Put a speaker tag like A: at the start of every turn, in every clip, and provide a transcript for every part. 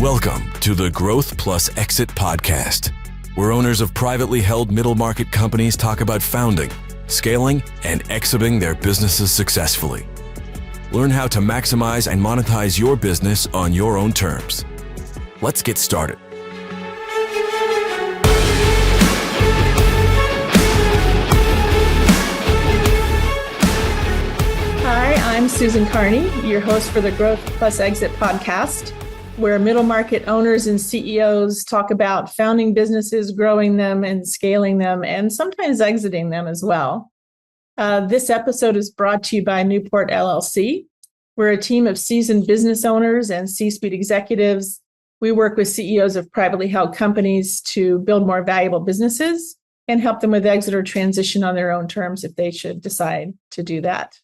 A: Welcome to the Growth Plus Exit podcast, where owners of privately held middle market companies talk about founding, scaling, and exiting their businesses successfully. Learn how to maximize and monetize your business on your own terms. Let's get started.
B: Hi, I'm Susan Carney, your host for the Growth Plus Exit podcast, where middle market owners and CEOs talk about founding businesses, growing them and scaling them, and sometimes exiting them as well. This episode is brought to you by Newport LLC. We're a team of seasoned business owners and C-suite executives. We work with CEOs of privately held companies to build more valuable businesses and help them with exit or transition on their own terms if they should decide to do that.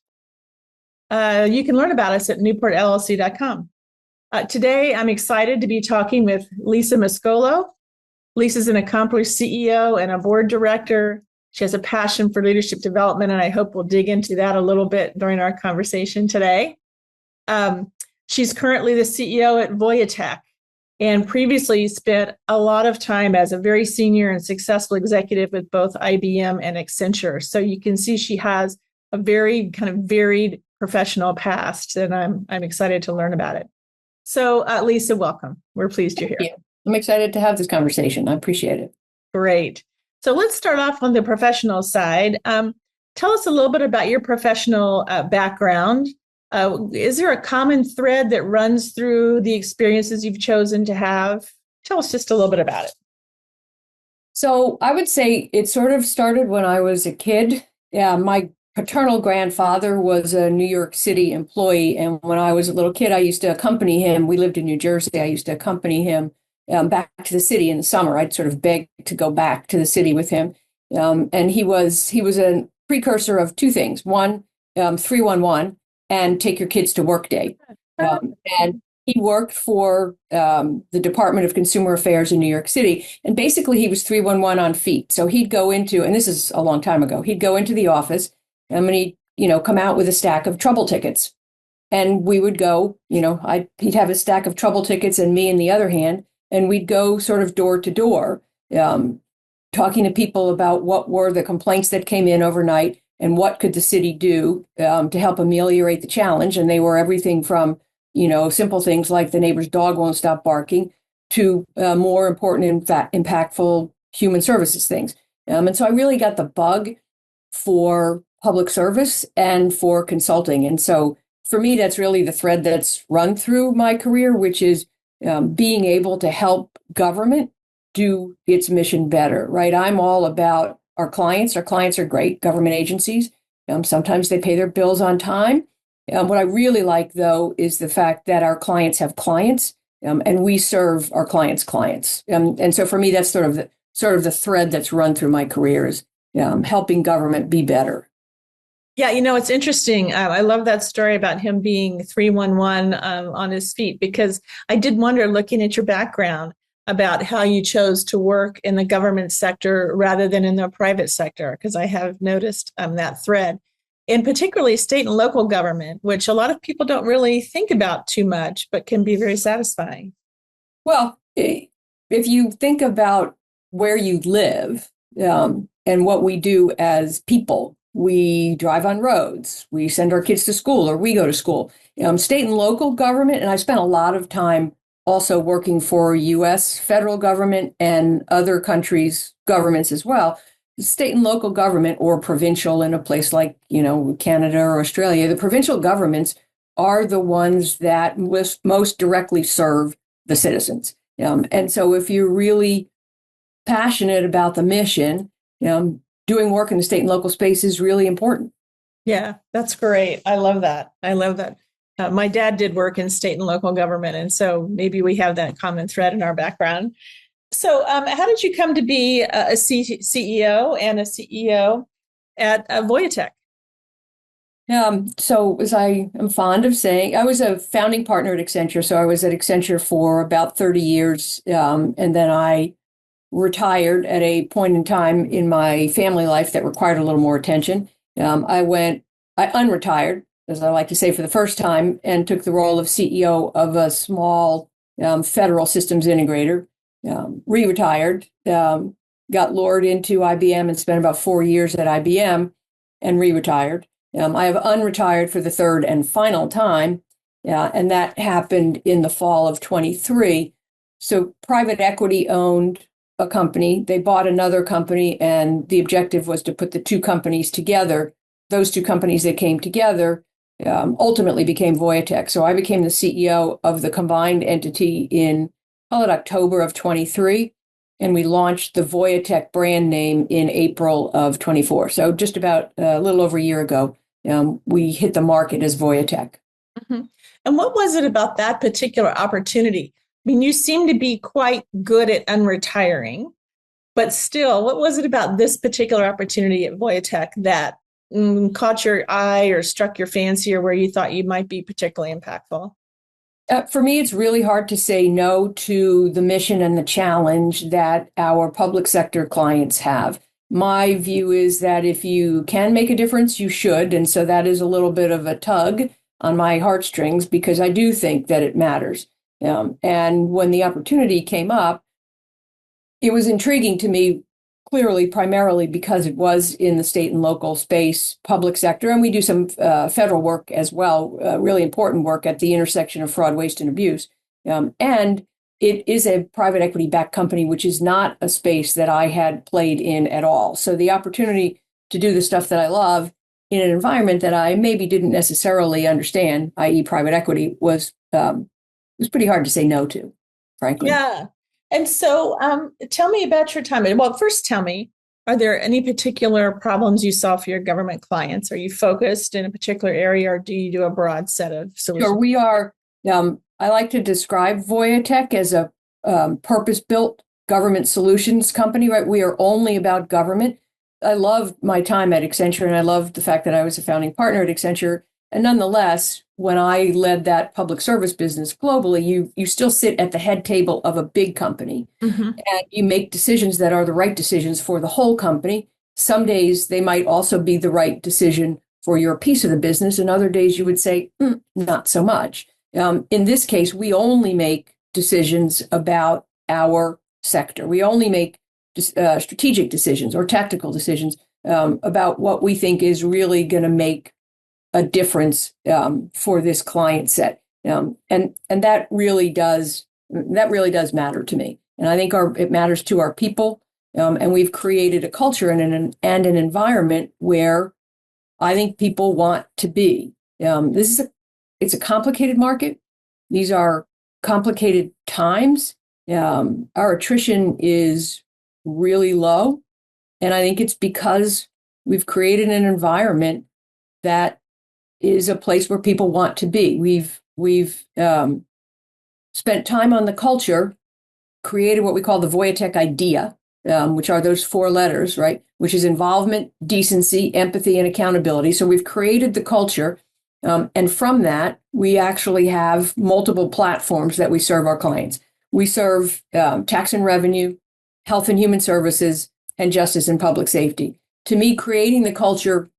B: You can learn about us at newportllc.com. Today, I'm excited to be talking with Lisa Mascolo. Lisa's an accomplished CEO and a board director. She has a passion for leadership development, and I hope we'll dig into that a little bit during our conversation today. She's currently the CEO at Voyatek, and previously spent a lot of time as a very senior and successful executive with both IBM and Accenture. So you can see she has a very kind of varied professional past, and I'm excited to learn about it. So, Lisa, welcome. We're pleased you're here.
C: Thank you. I'm excited to have this conversation. I appreciate it.
B: Great. So let's start off on the professional side. Tell us a little bit about your professional background. Is there a common thread that runs through the experiences you've chosen to have? Tell us just a little bit about it.
C: So I would say it sort of started when I was a kid. My paternal grandfather was a New York City employee. And when I was a little kid, I used to accompany him. We lived in New Jersey. I used to accompany him back to the city in the summer. I'd sort of beg to go back to the city with him. And he was a precursor of two things. One, 311 and take your kids to work day. And he worked for the Department of Consumer Affairs in New York City. And basically he was 311 on feet. So he'd go into, and this is a long time ago, he'd go into the office and he'd, come out with a stack of trouble tickets. And we would go, he'd have a stack of trouble tickets and me in the other hand, and we'd go sort of door to door, talking to people about what were the complaints that came in overnight and what could the city do to help ameliorate the challenge. And they were everything from, simple things like the neighbor's dog won't stop barking to more important, impactful human services things. And so I really got the bug for public service and for consulting. And so for me, that's really the thread that's run through my career, which is being able to help government do its mission better, right? I'm all about our clients. Our clients are great, government agencies. Sometimes they pay their bills on time. What I really like, though, is the fact that our clients have clients and we serve our clients' clients. And so for me, that's sort of the thread that's run through my career is helping government be better.
B: Yeah, it's interesting. I love that story about him being 311 on his feet, because I did wonder, looking at your background, about how you chose to work in the government sector rather than in the private sector, because I have noticed that thread, and particularly state and local government, which a lot of people don't really think about too much, but can be very satisfying.
C: Well, if you think about where you live and what we do as people, we drive on roads, we send our kids to school, or we go to school. State and local government, and I spent a lot of time also working for U.S. federal government and other countries' governments as well. State and local government, or provincial in a place like, Canada or Australia, the provincial governments are the ones that most directly serve the citizens. And so if you're really passionate about the mission, doing work in the state and local space is really important.
B: Yeah, that's great. I love that. My dad did work in state and local government, and so maybe we have that common thread in our background. So how did you come to be a CEO and a CEO at Voyatek?
C: So as I am fond of saying, I was a founding partner at Accenture. So I was at Accenture for about 30 years. And then I retired at a point in time in my family life that required a little more attention. I unretired, as I like to say, for the first time, and took the role of CEO of a small federal systems integrator, re-retired, got lured into IBM and spent about 4 years at IBM and re-retired. I have unretired for the third and final time, and that happened in the fall of 23. So private equity owned a company. They bought another company, and the objective was to put the two companies together. Those two companies that came together ultimately became Voyatek. So I became the CEO of the combined entity in, call it October of 23. And we launched the Voyatek brand name in April of 24. So just about a little over a year ago, we hit the market as Voyatek.
B: Mm-hmm. And what was it about that particular opportunity? I mean, you seem to be quite good at unretiring, but still, what was it about this particular opportunity at Voyatek that caught your eye or struck your fancy, or where you thought you might be particularly impactful?
C: For me, it's really hard to say no to the mission and the challenge that our public sector clients have. My view is that if you can make a difference, you should. And so that is a little bit of a tug on my heartstrings, because I do think that it matters. And when the opportunity came up, it was intriguing to me, clearly, primarily because it was in the state and local space, public sector, and we do some federal work as well, really important work at the intersection of fraud, waste, and abuse. And it is a private equity-backed company, which is not a space that I had played in at all. So the opportunity to do the stuff that I love in an environment that I maybe didn't necessarily understand, i.e. private equity, was pretty hard to say no to, frankly.
B: Yeah. And so tell me about your time. Well, first tell me, are there any particular problems you solve for your government clients? Are you focused in a particular area, or do you do a broad set of solutions?
C: Sure, we are. I like to describe Voyatek as a purpose-built government solutions company, right? We are only about government. I loved my time at Accenture, and I loved the fact that I was a founding partner at Accenture. And nonetheless, when I led that public service business globally, you still sit at the head table of a big company, and you make decisions that are the right decisions for the whole company. Some days they might also be the right decision for your piece of the business, and other days you would say, not so much. In this case, we only make decisions about our sector. We only make strategic decisions or tactical decisions about what we think is really going to make a difference for this client set, and that really does matter to me. And I think it matters to our people, and we've created a culture and an environment where I think people want to be. It's a complicated market. These are complicated times. Our attrition is really low, and I think it's because we've created an environment that is a place where people want to be. We've spent time on the culture, created what we call the Voyatek idea, which are those 4 letters, right? Which is involvement, decency, empathy, and accountability. So we've created the culture, and from that, we actually have multiple platforms that we serve our clients. We serve tax and revenue, health and human services, and justice and public safety. To me, creating the culture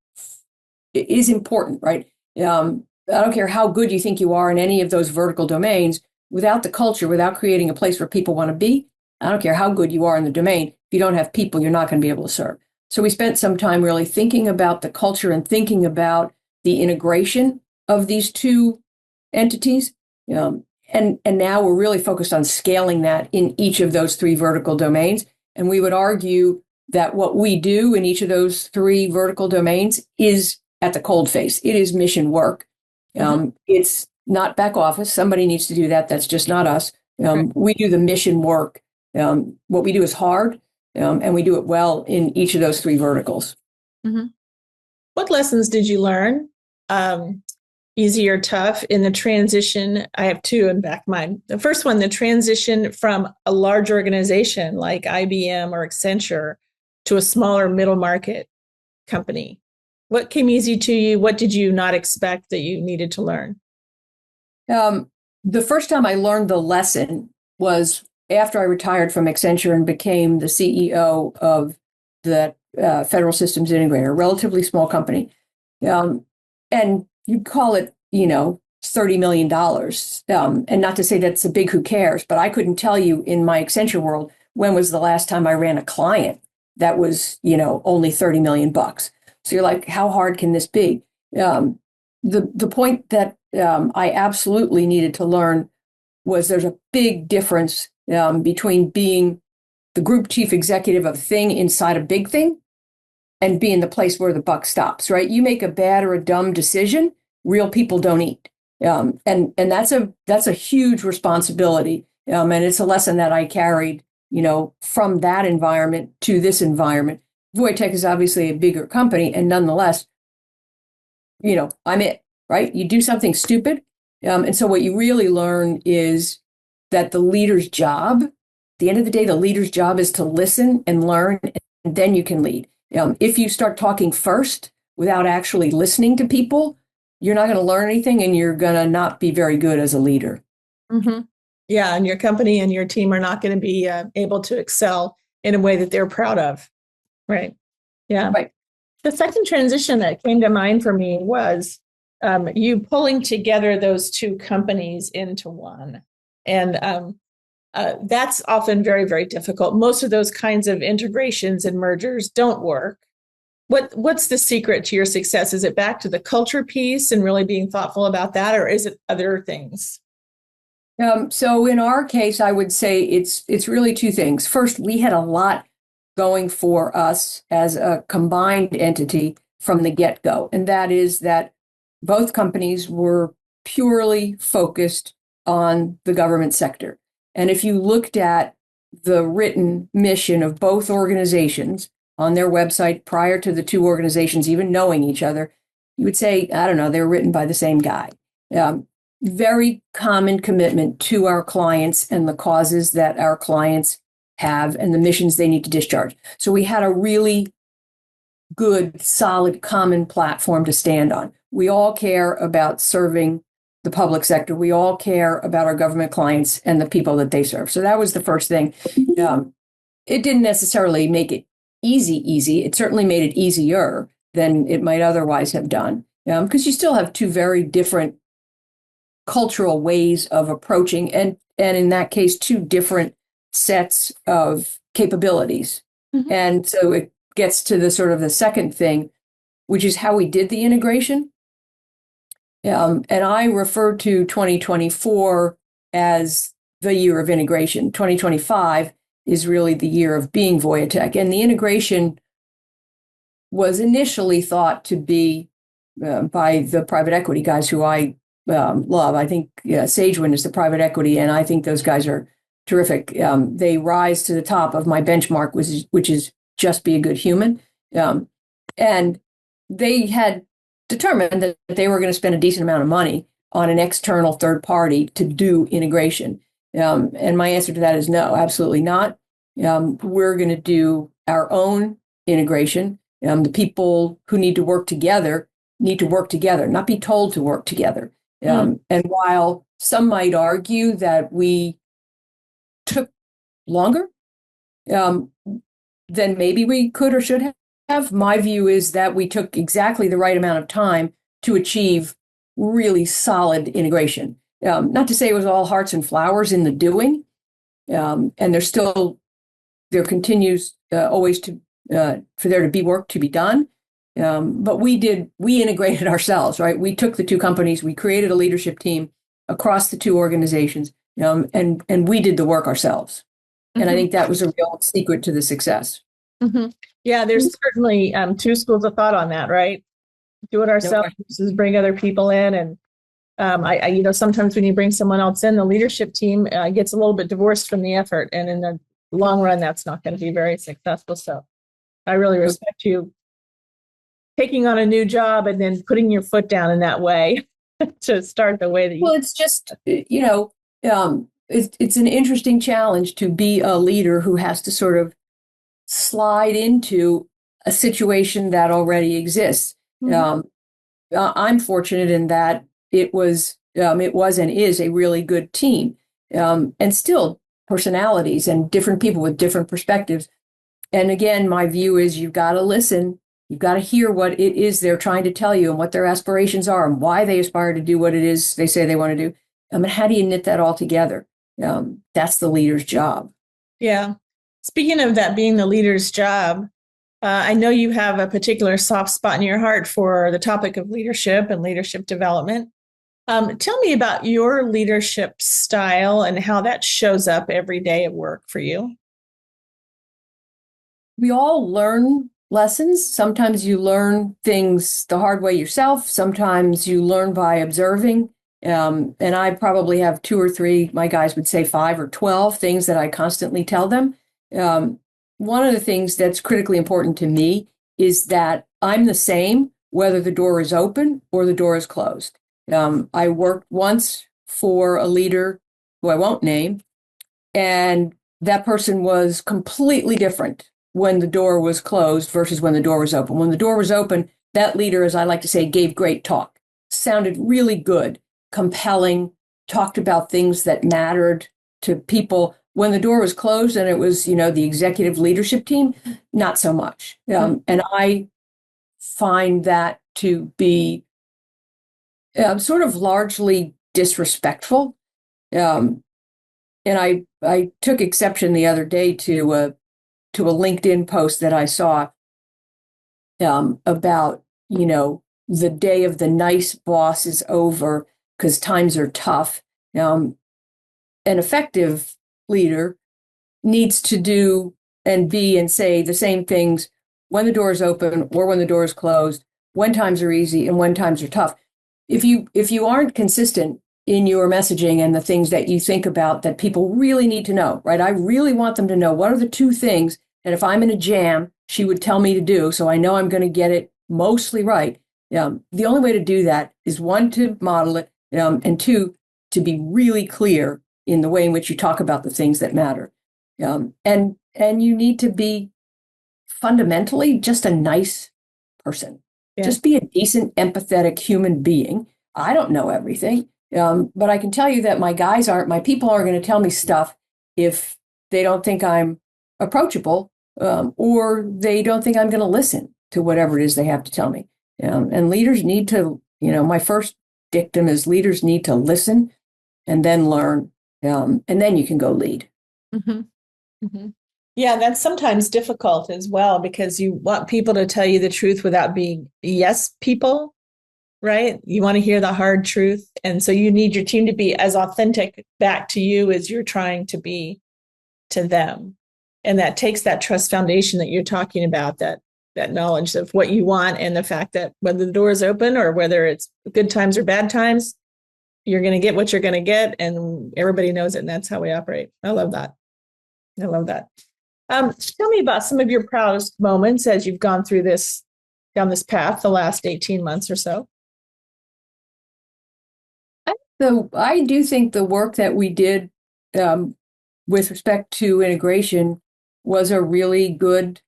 C: is important, right? I don't care how good you think you are in any of those vertical domains. Without the culture, without creating a place where people want to be, I don't care how good you are in the domain. If you don't have people, you're not going to be able to serve. So we spent some time really thinking about the culture and thinking about the integration of these two entities. And now we're really focused on scaling that in each of those 3 vertical domains. And we would argue that what we do in each of those 3 vertical domains is at the cold face. It is mission work. It's not back office. Somebody needs to do that. That's just not us. We do the mission work. What we do is hard, and we do it well in each of those 3 verticals.
B: What lessons did you learn, easy or tough, in the transition? I have 2 in back of mind. The first one, the transition from a large organization like IBM or Accenture to a smaller middle market company. What came easy to you? What did you not expect that you needed to learn?
C: The first time I learned the lesson was after I retired from Accenture and became the CEO of the Federal Systems Integrator, a relatively small company. And you'd call it, $30 million. And not to say that's a big who cares, but I couldn't tell you in my Accenture world, when was the last time I ran a client that was, only 30 million bucks. So you're like, how hard can this be? The point that I absolutely needed to learn was there's a big difference between being the group chief executive of a thing inside a big thing and being the place where the buck stops, right? You make a bad or a dumb decision, real people don't eat. And that's a huge responsibility. And it's a lesson that I carried, from that environment to this environment. Voyatek is obviously a bigger company, and nonetheless, I'm it, right? You do something stupid. And so what you really learn is that the leader's job, at the end of the day, the leader's job is to listen and learn, and then you can lead. If you start talking first without actually listening to people, you're not going to learn anything, and you're going to not be very good as a leader.
B: Mm-hmm. Yeah, and your company and your team are not going to be able to excel in a way that they're proud of. Right. Yeah.
C: Right.
B: The second transition that came to mind for me was you pulling together those two companies into one. And that's often very, very difficult. Most of those kinds of integrations and mergers don't work. What's the secret to your success? Is it back to the culture piece and really being thoughtful about that, or is it other things?
C: So in our case, I would say it's really two things. First, we had a lot going for us as a combined entity from the get-go, and that is that both companies were purely focused on the government sector. And if you looked at the written mission of both organizations on their website prior to the two organizations even knowing each other, you would say, I don't know, they were written by the same guy. Very common commitment to our clients and the causes that our clients have and the missions they need to discharge. So we had a really good, solid, common platform to stand on. We all care about serving the public sector. We all care about our government clients and the people that they serve. So that was the first thing. It didn't necessarily make it easy. It certainly made it easier than it might otherwise have done, because you still have two very different cultural ways of approaching, and in that case, two different sets of capabilities. Mm-hmm. And so it gets to the sort of the second thing, which is how we did the integration. And I refer to 2024 as the year of integration. 2025 is really the year of being Voyatek. And the integration was initially thought to be by the private equity guys who I love. I think Sagewind is the private equity, and I think those guys are terrific. They rise to the top of my benchmark, which is just be a good human. And they had determined that they were going to spend a decent amount of money on an external third party to do integration. And my answer to that is no, absolutely not. We're going to do our own integration. The people who need to work together, not be told to work together. And while some might argue that we took longer than maybe we could or should have, my view is that we took exactly the right amount of time to achieve really solid integration. Not to say it was all hearts and flowers in the doing, and there continues always to for there to be work to be done. But we integrated ourselves, right? We took the two companies, we created a leadership team across the two organizations, and we did the work ourselves. Mm-hmm. And I think that was a real secret to the success.
B: Mm-hmm. Yeah, there's certainly two schools of thought on that, right? Do it ourselves versus bring other people in. And I sometimes when you bring someone else in, the leadership team gets a little bit divorced from the effort. And in the long run, that's not going to be very successful. So I really respect you taking on a new job and then putting your foot down in that way to start the way that you.
C: Well, it's just, it's an interesting challenge to be a leader who has to sort of slide into a situation that already exists. Mm-hmm. I'm fortunate in that it was and is a really good team, and still personalities and different people with different perspectives. And again, my view is you've got to listen You've got to hear what it is they're trying to tell you and what their aspirations are and why they aspire to do what it is they say they want to do. And how do you knit that all together? That's the leader's job.
B: Yeah. Speaking of that being the leader's job, I know you have a particular soft spot in your heart for the topic of leadership and leadership development. Tell me about your leadership style and how that shows up every day at work for you.
C: We all learn lessons. Sometimes you learn things the hard way yourself. Sometimes you learn by observing. And I probably have 2 or 3, my guys would say 5 or 12 things that I constantly tell them. One of the things that's critically important to me is that I'm the same whether the door is open or the door is closed. I worked once for a leader who I won't name, and that person was completely different when the door was closed versus when the door was open. When the door was open, that leader, as I like to say, gave great talk, sounded really good, compelling, talked about things that mattered to people. When the door was closed and it was, the executive leadership team, not so much. And I find that to be sort of largely disrespectful. And I took exception the other day to a LinkedIn post that I saw about, the day of the nice boss is over because times are tough. An effective leader needs to do and be and say the same things when the door is open or when the door is closed, when times are easy and when times are tough. If you aren't consistent in your messaging and the things that you think about that people really need to know, right? I really want them to know what are the 2 things that if I'm in a jam, she would tell me to do, so I know I'm going to get it mostly right. The only way to do that is 1, to model it, and 2, to be really clear in the way in which you talk about the things that matter. And you need to be fundamentally just a nice person. Yeah. Just be a decent, empathetic human being. I don't know everything, but I can tell you that my people aren't going to tell me stuff if they don't think I'm approachable, or they don't think I'm going to listen to whatever it is they have to tell me. And leaders need to, my first dictum is leaders need to listen and then learn, and then you can go lead.
B: Mm-hmm. Mm-hmm. Yeah, that's sometimes difficult as well because you want people to tell you the truth without being yes people, right? You want to hear the hard truth. And so you need your team to be as authentic back to you as you're trying to be to them. And that takes that trust foundation that you're talking about, that knowledge of what you want and the fact that whether the door is open or whether it's good times or bad times, you're going to get what you're going to get and everybody knows it. And that's how we operate. I love that. I love that. Tell me about some of your proudest moments as you've gone through down this path the last 18 months or so.
C: I do think the work that we did with respect to integration was a really good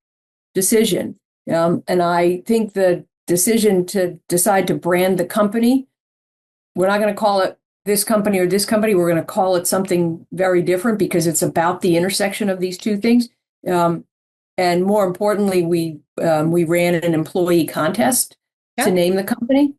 C: decision. And I think the decision to decide to brand the company, we're not going to call it this company or this company, we're going to call it something very different because it's about the intersection of these 2 things. And more importantly, we ran an employee contest to name the company,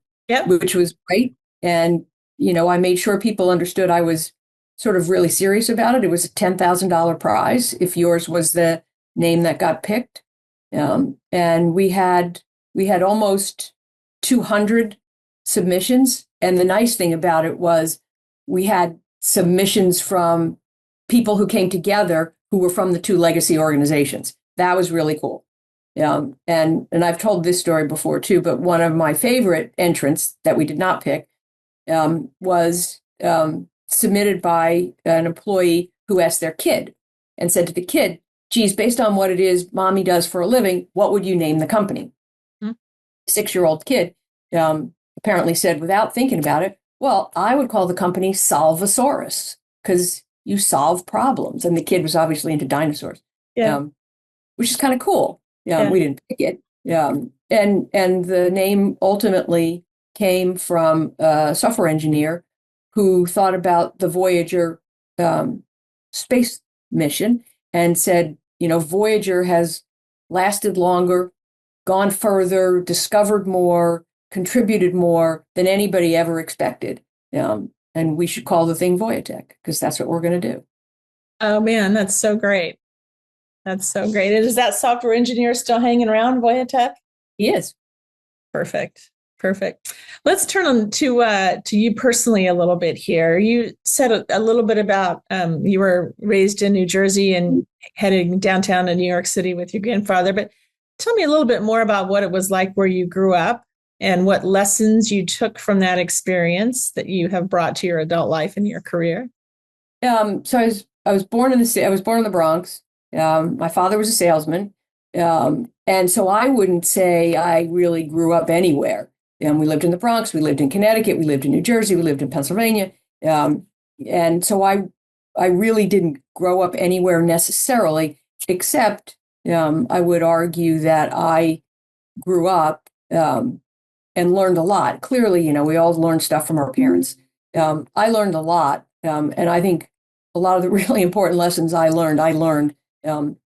C: which was great. And, I made sure people understood I was sort of really serious about it. It was a $10,000 prize if yours was the name that got picked. And we had almost 200 submissions. And the nice thing about it was we had submissions from people who came together who were from the 2 legacy organizations. That was really cool. And I've told this story before too, but one of my favorite entrants that we did not pick was submitted by an employee who asked their kid and said to the kid, geez, based on what it is mommy does for a living, what would you name the company? 6-year-old kid apparently said without thinking about it, well, I would call the company Salvosaurus because you solve problems. And the kid was obviously into dinosaurs, which is kind of cool. We didn't pick it. And the name ultimately came from a software engineer who thought about the Voyager space mission and said, Voyager has lasted longer gone further, discovered more, contributed more than anybody ever expected. And we should call the thing Voyatek because that's what we're going to do.
B: Oh man, that's so great. That's so great. And is that software engineer still hanging around Voyatek?
C: He is.
B: Perfect. Perfect. Let's turn on to you personally a little bit here. You said a little bit about you were raised in New Jersey and heading downtown to New York City with your grandfather, but tell me a little bit more about what it was like where you grew up and what lessons you took from that experience that you have brought to your adult life and your career.
C: So I was born in the Bronx. My father was a salesman. And so I wouldn't say I really grew up anywhere. We lived in the Bronx, we lived in Connecticut, we lived in New Jersey, we lived in Pennsylvania. And so I really didn't grow up anywhere necessarily, except I would argue that I grew up and learned a lot. Clearly, we all learn stuff from our parents. I learned a lot. And I think a lot of the really important lessons I learned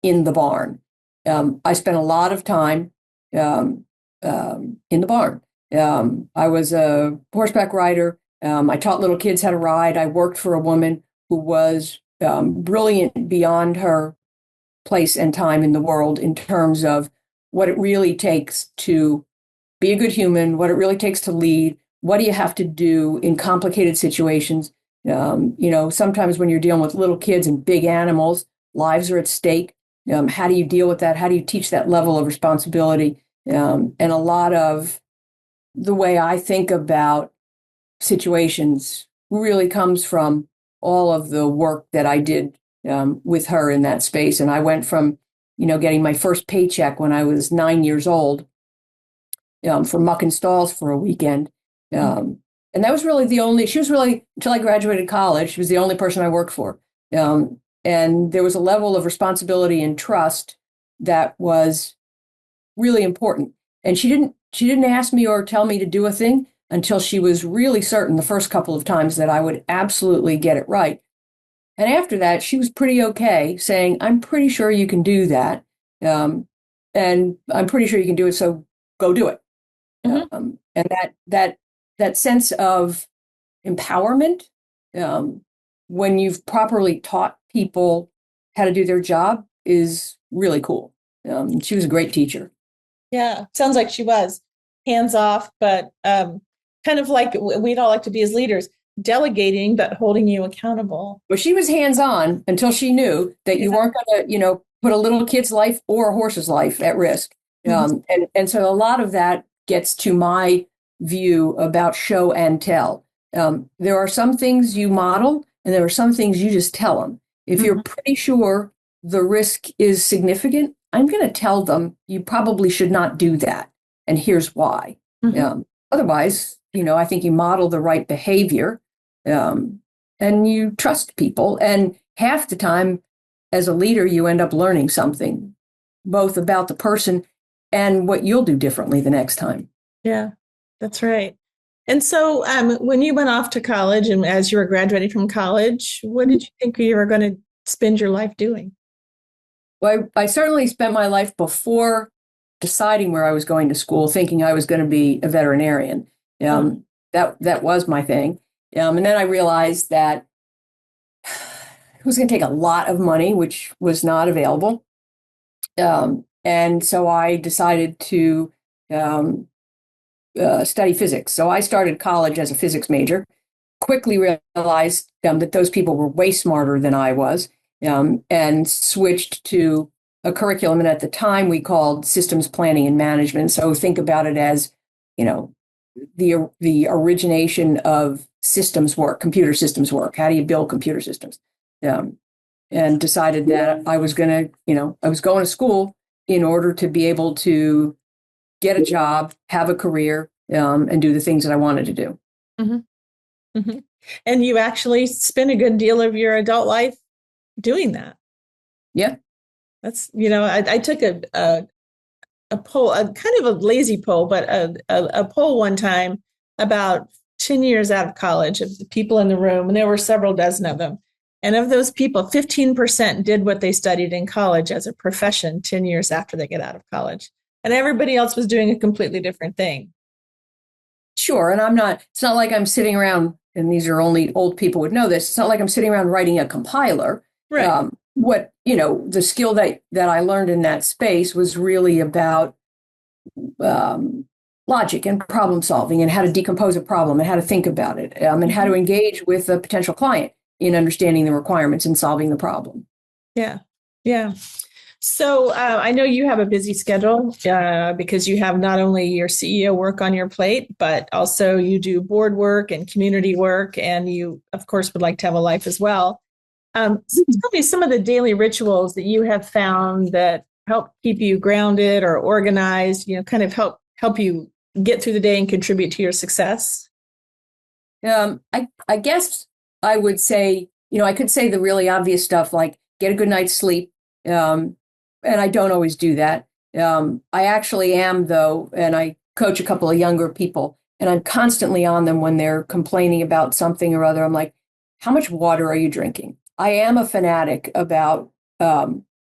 C: in the barn. I spent a lot of time in the barn. I was a horseback rider. I taught little kids how to ride. I worked for a woman who was brilliant beyond her place and time in the world in terms of what it really takes to be a good human, what it really takes to lead, what do you have to do in complicated situations. Sometimes when you're dealing with little kids and big animals, lives are at stake. How do you deal with that? How do you teach that level of responsibility? And a lot of the way I think about situations really comes from all of the work that I did with her in that space. And I went from, getting my first paycheck when I was 9 years old for mucking stalls for a weekend. And that was really until I graduated college, she was the only person I worked for. And there was a level of responsibility and trust that was really important. And she didn't ask me or tell me to do a thing until she was really certain the first couple of times that I would absolutely get it right. And after that, she was pretty okay saying, I'm pretty sure you can do that. And I'm pretty sure you can do it. So go do it. Mm-hmm. And that sense of empowerment, when you've properly taught people how to do their job is really cool. She was a great teacher.
B: Yeah, sounds like she was hands off, but kind of like we'd all like to be as leaders, delegating, but holding you accountable.
C: Well, she was hands on until she knew that you weren't going to, put a little kid's life or a horse's life at risk. And so a lot of that gets to my view about show and tell. There are some things you model and there are some things you just tell them. If you're pretty sure the risk is significant, I'm going to tell them you probably should not do that. And here's why. Otherwise, I think you model the right behavior and you trust people. And half the time as a leader, you end up learning something, both about the person and what you'll do differently the next time.
B: Yeah, that's right. And so when you went off to college and as you were graduating from college, what did you think you were going to spend your life doing?
C: Well, I certainly spent my life before deciding where I was going to school, thinking I was going to be a veterinarian. That was my thing. And then I realized that it was going to take a lot of money, which was not available. And so I decided to study physics. So I started college as a physics major, quickly realized that those people were way smarter than I was, and switched to a curriculum. And at the time we called systems planning and management. So think about it as, the origination of systems work, computer systems work. How do you build computer systems? And decided that I was going to school in order to be able to get a job, have a career, and do the things that I wanted to do.
B: Mm-hmm. Mm-hmm. And you actually spent a good deal of your adult life doing that.
C: Yeah.
B: That's, I took a poll, a kind of a lazy poll, but a poll one time about 10 years out of college of the people in the room, and there were several dozen of them. And of those people, 15% did what they studied in college as a profession 10 years after they get out of college. and everybody else was doing a completely different thing.
C: Sure. And it's not like I'm sitting around, and these are only old people would know this. It's not like I'm sitting around writing a compiler.
B: Right.
C: The skill that I learned in that space was really about logic and problem solving and how to decompose a problem and how to think about it, and how to engage with a potential client in understanding the requirements and solving the problem.
B: Yeah. Yeah. So I know you have a busy schedule because you have not only your CEO work on your plate, but also you do board work and community work. And you, of course, would like to have a life as well. So tell me some of the daily rituals that you have found that help keep you grounded or organized, kind of help you get through the day and contribute to your success.
C: I guess I would say, I could say the really obvious stuff like get a good night's sleep. And I don't always do that. I actually am, though, and I coach a couple of younger people, and I'm constantly on them when they're complaining about something or other. I'm like, how much water are you drinking? I am a fanatic about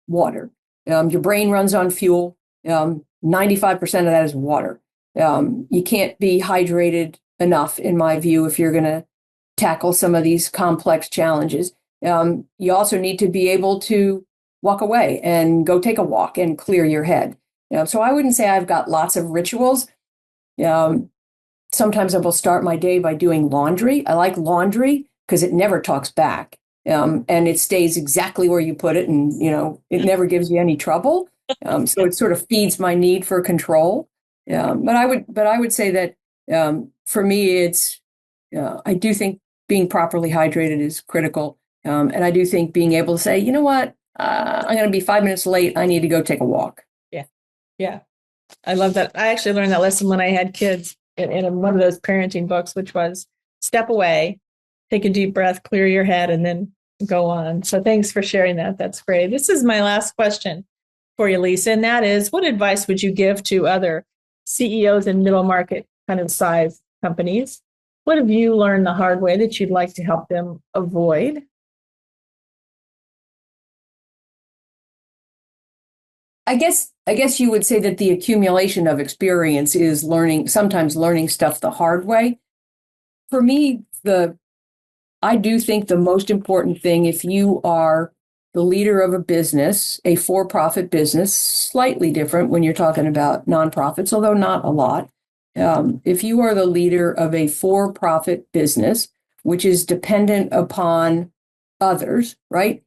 C: water. Your brain runs on fuel. 95% of that is water. You can't be hydrated enough, in my view, if you're going to tackle some of these complex challenges. You also need to be able to walk away and go take a walk and clear your head. So I wouldn't say I've got lots of rituals. Sometimes I will start my day by doing laundry. I like laundry because it never talks back, and it stays exactly where you put it, and it never gives you any trouble. So it sort of feeds my need for control. But I would say that for me, it's I do think being properly hydrated is critical, and I do think being able to say, you know what, I'm going to be 5 minutes late. I need to go take a walk.
B: Yeah. Yeah. I love that. I actually learned that lesson when I had kids in one of those parenting books, which was step away, take a deep breath, clear your head, and then go on. So thanks for sharing that. That's great. This is my last question for you, Lisa. And that is, what advice would you give to other CEOs in middle market kind of size companies? What have you learned the hard way that you'd like to help them avoid?
C: I guess you would say that the accumulation of experience is sometimes learning stuff the hard way. For me, I do think the most important thing, if you are the leader of a business, a for-profit business, slightly different when you're talking about nonprofits, although not a lot. If you are the leader of a for-profit business, which is dependent upon others, right?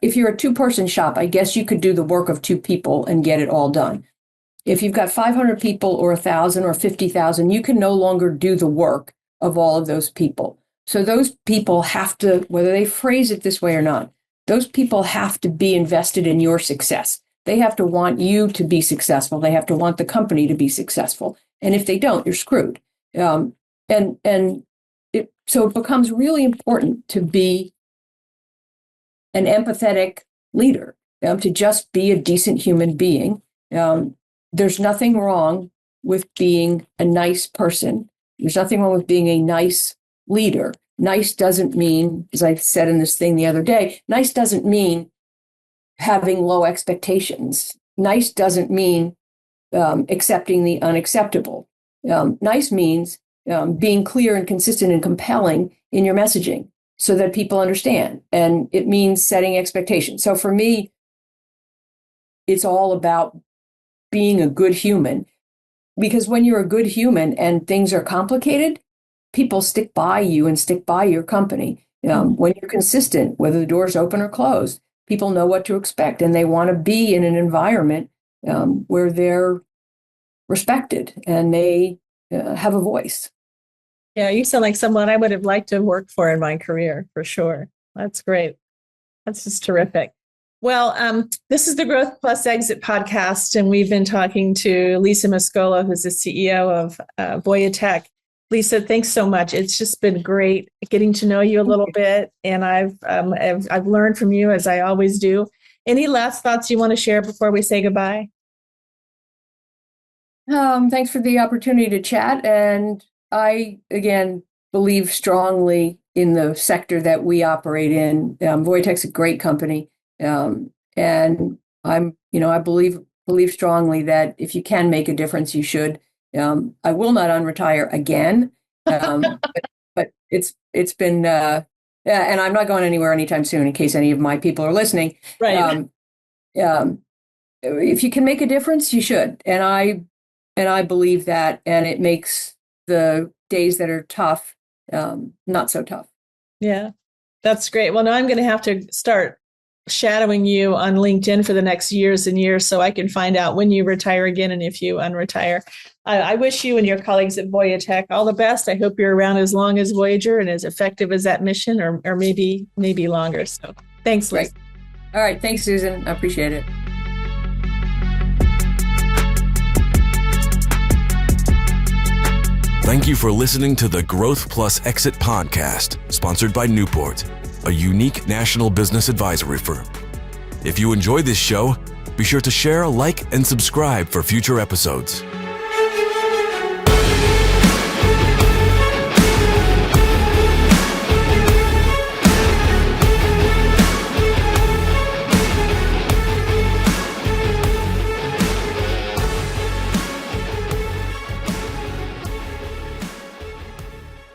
C: If you're a two-person shop, I guess you could do the work of two people and get it all done. If you've got 500 people or 1,000 or 50,000, you can no longer do the work of all of those people. So those people have to, whether they phrase it this way or not, those people have to be invested in your success. They have to want you to be successful. They have to want the company to be successful. And if they don't, you're screwed. So it becomes really important to be an empathetic leader, to just be a decent human being. There's nothing wrong with being a nice person. There's nothing wrong with being a nice leader. Nice doesn't mean, as I said in this thing the other day, nice doesn't mean having low expectations. Nice doesn't mean accepting the unacceptable. Nice means being clear and consistent and compelling in your messaging so that people understand. And it means setting expectations. So for me, it's all about being a good human, because when you're a good human and things are complicated, people stick by you and stick by your company. When you're consistent, whether the door's open or closed, people know what to expect, and they want to be in an environment where they're respected and they have a voice.
B: Yeah, you sound like someone I would have liked to work for in my career, for sure. That's great. That's just terrific. Well, this is the Growth Plus Exit podcast, and we've been talking to Lisa Mascolo, who's the CEO of Voyatek. Lisa, thanks so much. It's just been great getting to know you a little bit, and I've learned from you, as I always do. Any last thoughts you want to share before we say goodbye?
C: Thanks for the opportunity to chat. And I, again, believe strongly in the sector that we operate in. Voyatek's a great company. And I believe believe strongly that if you can make a difference, you should. I will not unretire again, but it's been, and I'm not going anywhere anytime soon. In case any of my people are listening,
B: Right.
C: If you can make a difference, you should, and I believe that, and it makes the days that are tough not so tough.
B: Yeah, that's great. Well, now I'm going to have to start shadowing you on LinkedIn for the next years and years so I can find out when you retire again and if you unretire. I wish you and your colleagues at Voyatek all the best. I hope you're around as long as Voyager and as effective as that mission, or maybe longer. So thanks, Liz.
C: Right. All right. Thanks, Susan. I appreciate it.
A: Thank you for listening to the Growth Plus Exit podcast, sponsored by Newport, a unique national business advisory firm. If you enjoyed this show, be sure to share, like, and subscribe for future episodes.